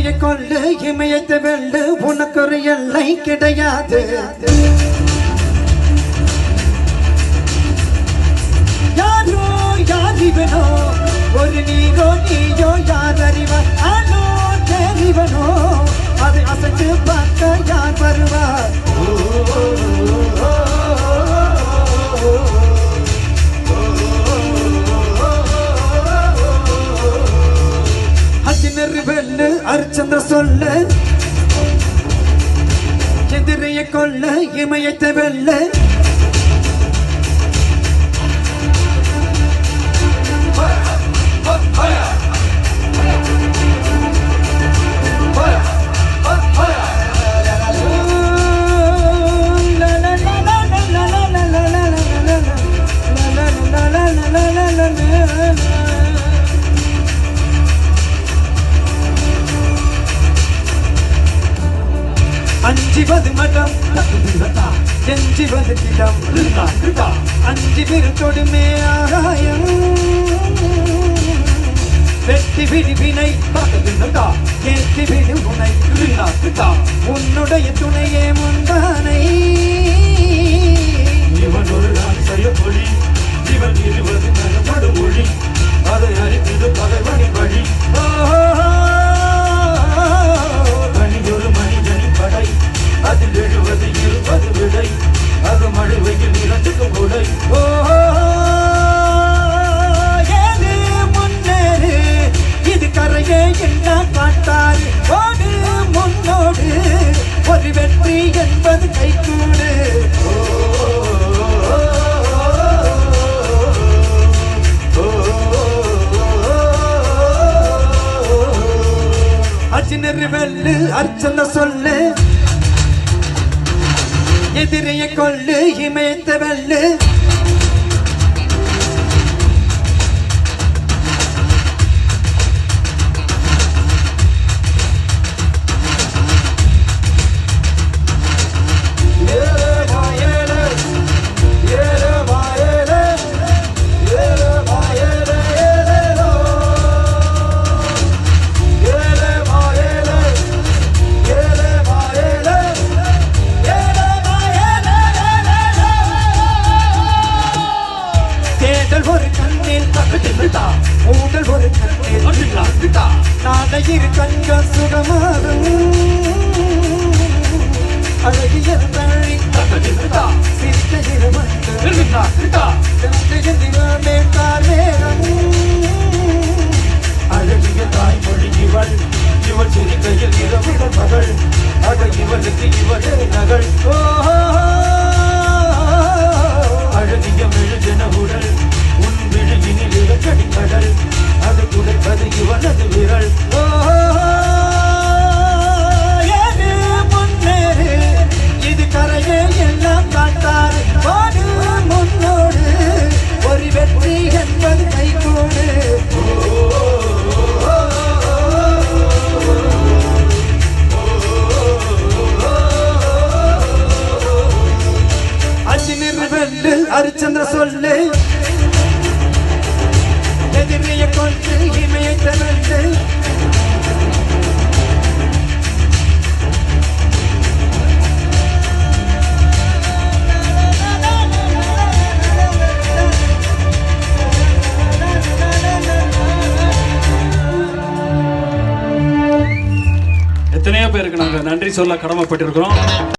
எதிரைய கொள்ளு இமயத்தை வெள்ளு உனக்கு ஒரு எல்லை கிடையாது. யாரோ யார் இவனோ ஒரு நீரோ நீயோ யார் அறிவார் ஆனோ தெரிவனோ அதை அசைத்து பார்க்க யார் வருவார். வெள்ளு அரிச்சந்திர சொல்ல எதிரைய கொள்ள இமயத்தை வெள்ள அஞ்சிவது மடம் எஞ்சிவது திடம் அஞ்சு விருத்தொடுமே ஆகாயம் வெட்டி விடி வினை ஏற்றி விடு உனை உன்னுடைய துணையே முந்தானை இவன் ஒரு நான் செய்யப்பொழி இவன் இருவது நலப்படு மொழி அதை அறிந்தது பகைவனி வழி அதில் எழுவது இருபது விடை அது மழை வெயில் இரண்டுக்கும் உடை. ஏது முன்னேறு இது கரையே என்ன காட்டாரு ஓடு முன்னோடு ஒரு வெற்றி என்பது கைகூடு. அஜினர் வெள்ளு அர்ச்சனை சொல்லு எதிரைய கொள்ளு இமயத்தை வெள்ளு ஊடல் ஒரு கண்ணில் நாளையிரு கண்கள் சுகமாறும் அழகிய தழி சிரிக்க இருமந்தே கார்மேகம் அழகிய தாய்மொழி இவள் இவள் சிரிக்கையில் இரவுடன் மகள் அக இவளுக்கு இவளே நகல் அழகிய மெழுகென உடல் உன் விழுகினில் இலக்கடி கடல் அது துடைப்பது இவனது விரல். ஏது முன்னேறு இது கரையே எல்லாம் காட்டாரு ஓடு முன்னோடு ஒரு வெற்றி என்பது கைகூடு. அஜினர் வெள்ளு அரிச்சந்திர சொல்லு எதிரைய கொண்டு இமயத்தை வெள்ளு எத்தனையோ பேருக்கு நாங்கள் நன்றி சொல்ல கடமைப்பட்டிருக்கிறோம்.